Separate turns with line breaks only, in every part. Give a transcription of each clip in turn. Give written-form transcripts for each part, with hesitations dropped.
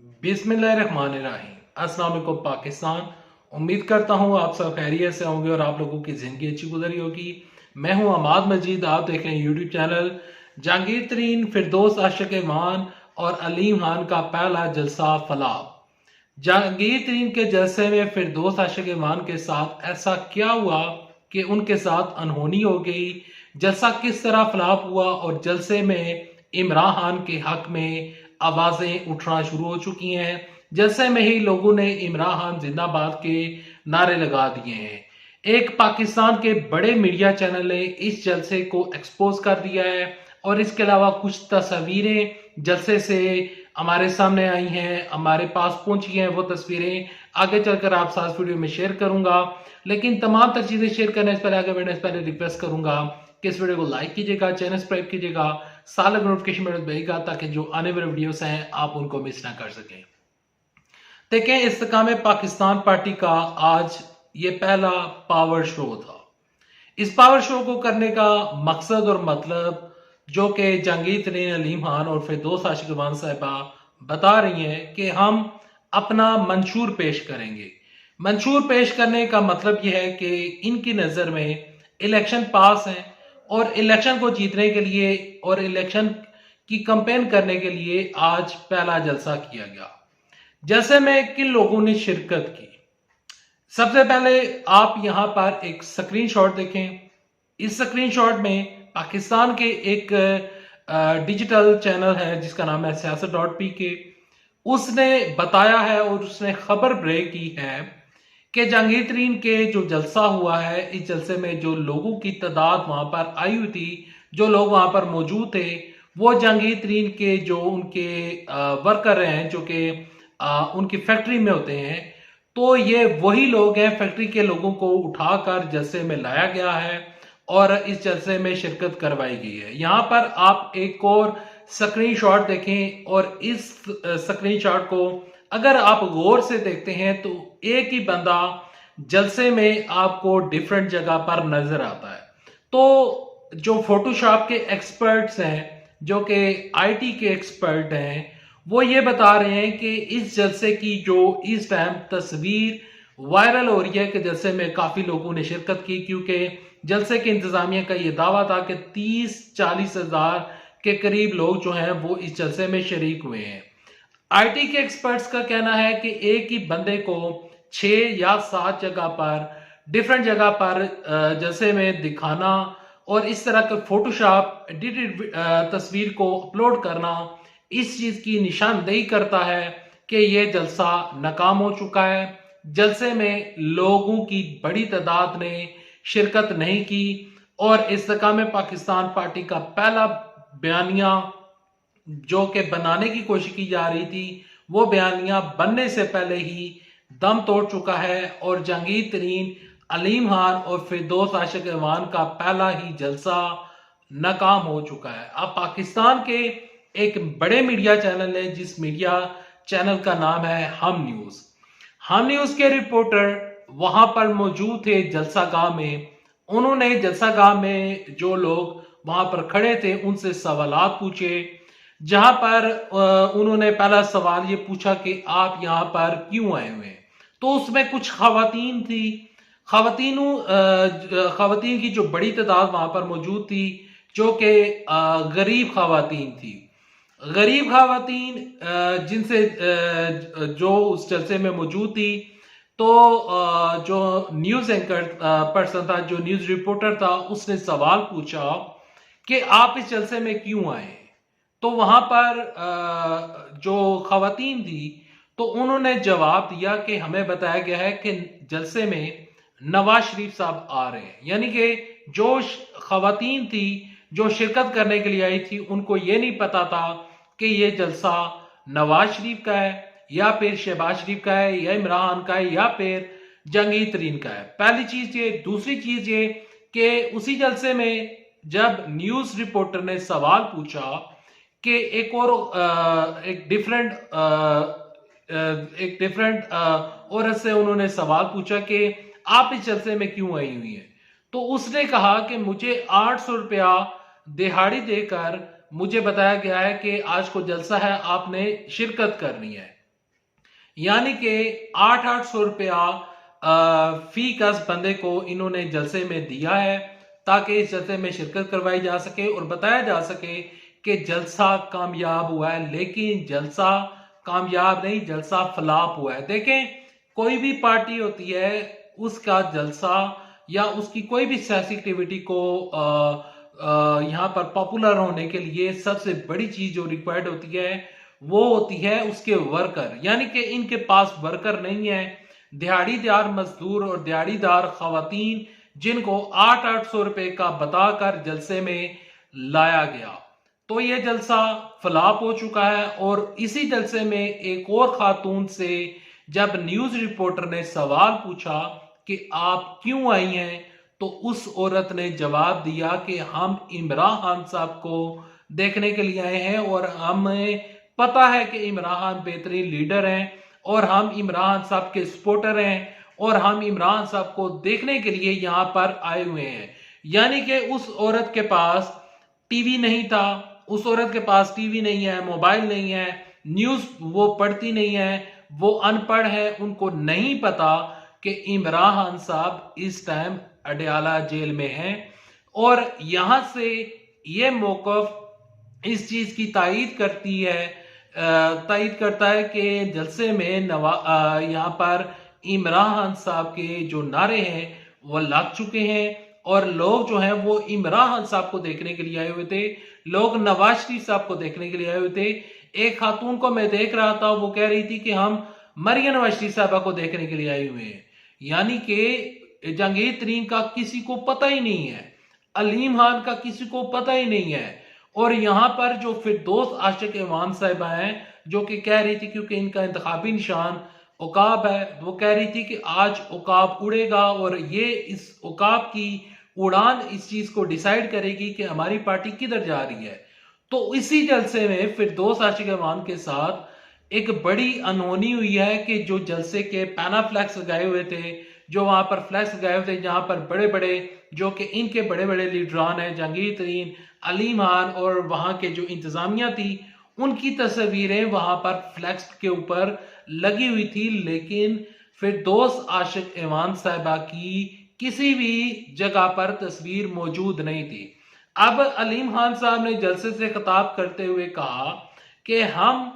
बिस्मिल्लाहिर्रहमानिर्रहीम। अस्सलाम वालेकुम पाकिस्तान। उम्मीद करता हूँ आप सब खैरियत से होंगे और आप लोगों की जिंदगी अच्छी गुजरी होगी। मैं हूँ अमाद मजीद, आप देख रहे हैं यूट्यूब चैनल। जहांगीर तरीन, फिरदौस आशिक मान और अलीम खान का पहला जलसा फलाह। जहांगीर तरीन के जलसे में फिरदौस आशिक मान के साथ ऐसा क्या हुआ कि उनके साथ अनहोनी हो गई। जलसा किस तरह फलाप हुआ और जलसे में इमरान खान के हक में आवाजें उठना शुरू हो चुकी हैं। जलसे में ही लोगों ने इमरान खान जिंदाबाद के नारे लगा दिए हैं। एक पाकिस्तान के बड़े मीडिया चैनल ने इस जलसे को एक्सपोज कर दिया है और इसके अलावा कुछ तस्वीरें जलसे से हमारे सामने आई हैं, हमारे पास पहुंची हैं। वो तस्वीरें आगे चलकर आप साथ वीडियो में शेयर करूंगा, लेकिन तमाम तर चीजें शेयर करने से पहले आगे बढ़ने से पहले रिक्वेस्ट करूंगा कि इस वीडियो को लाइक कीजिएगा, चैनल सब्सक्राइब कीजिएगा, साथ लगे नोटिफिकेशन बेल दबाइएगा ताकि जो आने वाले वीडियोस हैं आप उनको मिस ना कर सकें। देखें, इस्तेकाम पाकिस्तान पार्टी का आज ये पहला पावर शो था। इस पावर शो को करने का मकसद और मतलब जो कि जहांगीर तरीन, अलीम खान और फिरदौस आशिक मान साहिबा बता रही हैं कि हम अपना मंशूर पेश करेंगे। मंशूर पेश करने का मतलब यह है कि इनकी नजर में इलेक्शन पास है और इलेक्शन को जीतने के लिए और इलेक्शन की कंपेन करने के लिए आज पहला जलसा किया गया। जैसे में किन लोगों ने शिरकत की, सबसे पहले आप यहां पर एक स्क्रीनशॉट देखें। इस स्क्रीनशॉट में पाकिस्तान के एक डिजिटल चैनल है जिसका नाम है siyaset.pk। उसने बताया है और उसने खबर ब्रेक की है कि जहांगीर तरीन के जो जलसा हुआ है, इस जलसे में जो लोगों की तादाद वहां पर आई हुई थी, जो लोग वहां पर मौजूद थे, वो जहांगीर तरीन के जो उनके वर्कर हैं, जो कि उनकी फैक्ट्री में होते हैं। तो ये वही लोग हैं, फैक्ट्री के लोगों को उठाकर जलसे में लाया गया है और इस जलसे में शिरकत करवाई गई है। यहाँ पर आप एक और स्क्रीनशॉट देखें और इस स्क्रीनशॉट को अगर आप गौर से देखते हैं तो एक ही बंदा जलसे में आपको डिफरेंट जगह पर नजर आता है। तो जो फोटोशॉप के एक्सपर्ट्स हैं, जो कि आईटी के एक्सपर्ट हैं, वो ये बता रहे हैं कि इस जलसे की जो इस टाइम तस्वीर वायरल हो रही है कि जलसे में काफी लोगों ने शिरकत की, क्योंकि जलसे के इंतजामिया का ये दावा था कि 30-40 हजार के करीब लोग जो हैं वो इस जलसे में शरीक हुए हैं। आईटी के एक्सपर्ट्स का कहना है कि एक ही बंदे को 6 या 7 जगह पर, डिफरेंट जगह पर जलसे में दिखाना और इस तरह के फोटोशॉप एडिटेड तस्वीर को अपलोड करना इस चीज की निशानदेही करता है कि यह जलसा नाकाम हो चुका है। जलसे में लोगों की बड़ी तादाद ने शिरकत नहीं की और इस्तेकाम पाकिस्तान पार्टी का पहला बयानिया जो कि बनाने की कोशिश की जा रही थी, वो बयानिया बनने से पहले ही दम तोड़ चुका है और जहांगीर तरीन, अलीम खान और फिरदौस आशिक मान का पहला ही जलसा नाकाम हो चुका है। अब पाकिस्तान के एक बड़े मीडिया चैनल है, जिस मीडिया चैनल का नाम है हम न्यूज के रिपोर्टर वहां पर मौजूद थे जलसागाह में। उन्होंने जलसागाह में जो लोग वहां पर खड़े थे उनसे सवालात पूछे, जहां पर उन्होंने पहला सवाल ये पूछा कि आप यहाँ पर क्यों आए हुए हैं। तो उसमें कुछ खवातीन थी, खवातीन की जो बड़ी तादाद वहां पर मौजूद थी, जो कि गरीब खवातीन थी। गरीब खवातीन जिनसे जो उस जलसे में मौजूद थी, तो जो न्यूज एंकर पर्सन था, जो न्यूज रिपोर्टर था, उसने सवाल पूछा कि आप इस जलसे में क्यों आए। तो वहां पर जो खवातीन थी तो उन्होंने जवाब दिया कि हमें बताया गया है कि जलसे में नवाज शरीफ साहब आ रहे हैं। यानी कि जो खवातीन थी जो शिरकत करने के लिए आई थी, उनको ये नहीं पता था कि ये जलसा नवाज शरीफ का है या फिर शहबाज शरीफ का है या इमरान खान का है या फिर जहांगीर तरीन का है। पहली चीज ये। दूसरी चीज ये कि उसी जलसे में जब न्यूज रिपोर्टर ने सवाल पूछा कि एक डिफरेंट औरत से उन्होंने सवाल पूछा कि आप इस जलसे में क्यों आई हुई हैं, तो उसने कहा कि मुझे 800 रुपया दिहाड़ी देकर मुझे बताया गया है कि आज को जलसा है, आपने शिरकत करनी है। यानी कि 800 रुपया फी कस बंदे को इन्होंने जलसे में दिया है ताकि इस जलसे में शिरकत करवाई जा सके और बताया जा सके कि जलसा कामयाब हुआ है। लेकिन जलसा कामयाब नहीं, जलसा फ्लॉप हुआ है। देखें, कोई भी पार्टी होती है, उसका जलसा या उसकी कोई भी सियासी एक्टिविटी को यहाँ पर पॉपुलर होने के लिए सबसे बड़ी चीज जो रिक्वायर्ड होती है वो होती है उसके वर्कर। यानी कि इनके पास वर्कर नहीं है। दिहाड़ीदार मजदूर और दिहाड़ीदार खवातीन जिनको 800 रुपए का बताकर जलसे में लाया गया, तो ये जलसा फ्लॉप हो चुका है। और इसी जलसे में एक और खातून से जब न्यूज रिपोर्टर ने सवाल पूछा कि आप क्यों आई हैं, तो उस औरत ने जवाब दिया कि हम इमरान खान साहब को देखने के लिए आए हैं और हमें पता है कि इमरान खान बेहतरीन लीडर हैं और हम इमरान साहब के सपोर्टर हैं और हम इमरान साहब को देखने के लिए यहां पर आए हुए हैं। यानी कि उस औरत के पास टीवी नहीं था, उस औरत के पास टीवी नहीं है, मोबाइल नहीं है, न्यूज वो पढ़ती नहीं है, वो अनपढ़ है, उनको नहीं पता कि इमरान खान साहब इस टाइम अडयाला जेल में हैं। और यहां से ये मौकफ इस चीज की तायीद करती है, तायीद करता है कि जलसे में यहाँ पर इमरान खान साहब के जो नारे हैं वो लग चुके हैं और लोग जो हैं वो इमरान खान साहब को देखने के लिए आए हुए थे, लोग नवाज शरीफ साहब को देखने के लिए आए हुए थे। एक खातून को मैं देख रहा था, वो कह रही थी कि हम मरियम नवाज शरीफ साहबा को देखने के लिए आए हुए हैं। यानी कि जहांगीर तरीन का किसी को पता ही नहीं है, अलीम खान का किसी को पता ही नहीं है। और यहां पर जो फिरदौस आशिक इमाम साहिबा हैं जो कि कह रही थी, क्योंकि इनका इंतखाबी निशान उकाब है, वो कह रही थी कि आज उकाब उड़ेगा और ये इस उकाब की उड़ान इस चीज को डिसाइड करेगी कि हमारी पार्टी किधर जा रही है। तो इसी जलसे में फिरदौस आशिक इमाम के साथ एक बड़ी अनहोनी हुई है कि जो जलसे के पैना फ्लैक्स लगाए हुए थे, जो वहां पर फ्लैक्स लगाए हुए थे जहां पर बड़े बड़े जो कि इनके बड़े बड़े लीडरान हैं, जहांगीर तरीन, अलीम खान और वहां के जो इंतजामिया थी, उनकी तस्वीरें वहां पर फ्लैक्स के ऊपर लगी हुई थी। लेकिन फिरदौस आशिक इमाम साहिबा की किसी भी जगह पर तस्वीर मौजूद नहीं थी। अब अलीम खान साहब ने जलसे से खिताब करते हुए कहा कि हम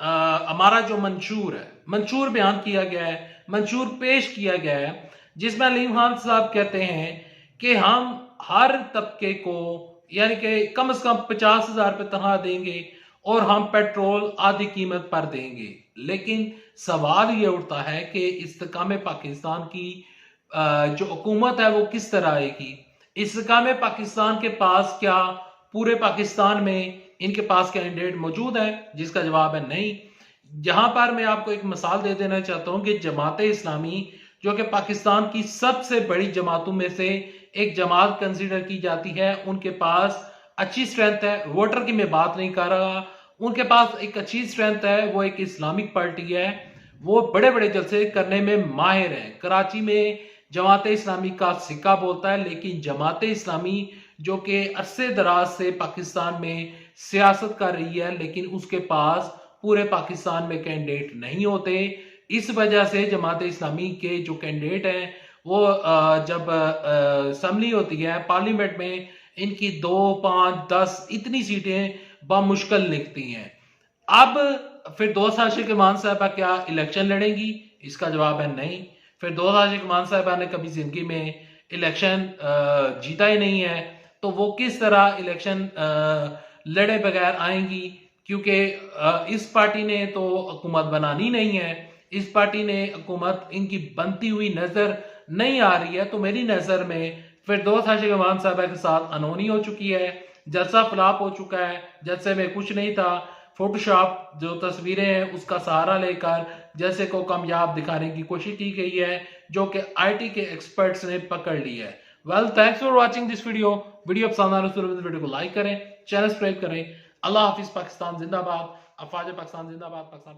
हमारा जो मंशूर है, मंशूर बयान किया गया है, मंशूर पेश किया गया है, जिसमें अलीम खान साहब कहते हैं कि हम हर तबके को यानी कि कम से कम 50,000 रुपये तनख्वाह देंगे और हम पेट्रोल आधी कीमत पर देंगे। लेकिन सवाल ये उठता है कि इस्तेकाम पाकिस्तान की जो हुकूमत है वो किस तरह आएगी। इस्तेकाम पाकिस्तान के पास क्या पूरे पाकिस्तान में इनके पास कैंडिडेट मौजूद है? जिसका जवाब है नहीं। जहां पर मैं आपको एक मिसाल दे देना चाहता हूं कि जमात इस्लामी जो कि पाकिस्तान की सबसे बड़ी जमातों में से एक जमात कंसीडर की जाती है, उनके पास अच्छी स्ट्रेंथ है। वोटर की मैं बात नहीं कर रहा, उनके पास एक अच्छी स्ट्रेंथ है। वो एक इस्लामिक पार्टी है, वो बड़े बड़े जलसे करने में माहिर है। कराची में जमात इस्लामी का सिक्का बोलता है, लेकिन जमात इस्लामी जो कि अरसे दराज से पाकिस्तान में सियासत कर रही है, लेकिन उसके पास पूरे पाकिस्तान में कैंडिडेट नहीं होते। इस वजह से जमात इस्लामी के जो कैंडिडेट हैं वो जब असम्बली होती है, पार्लियामेंट में, इनकी 2, 5, 10 इतनी सीटें बामुश्किल निकलती हैं। अब फिरदौस आशिक इमाम साहिबा क्या इलेक्शन लड़ेंगी? इसका जवाब है नहीं। फिरदौस आशिक इमाम साहिबा ने कभी जिंदगी में इलेक्शन जीता ही नहीं है, तो वो किस तरह इलेक्शन लड़े बगैर आएंगी? क्योंकि इस पार्टी ने तो हुकूमत बनानी नहीं है, इस पार्टी ने हुकूमत इनकी बनती हुई नजर नहीं आ रही है। तो मेरी नजर में फिरदौस आशिक इमाम साहिबा के साथ अनहोनी हो चुकी है, जलसा फ्लॉप हो चुका है। जलसे में कुछ नहीं था, फोटोशॉप जो तस्वीरें हैं उसका सहारा लेकर जलसे को कामयाब दिखाने की कोशिश की गई है, जो कि आईटी के एक्सपर्ट्स ने पकड़ ली है। Well, thanks for watching this video पसंद आने तो वीडियो को लाइक करें, चैनल सब्सक्राइब करें। अल्लाह हाफिज। पाकिस्तान जिंदाबाद। अफवाज पाकिस्तान जिंदाबाद। पाकिस्तान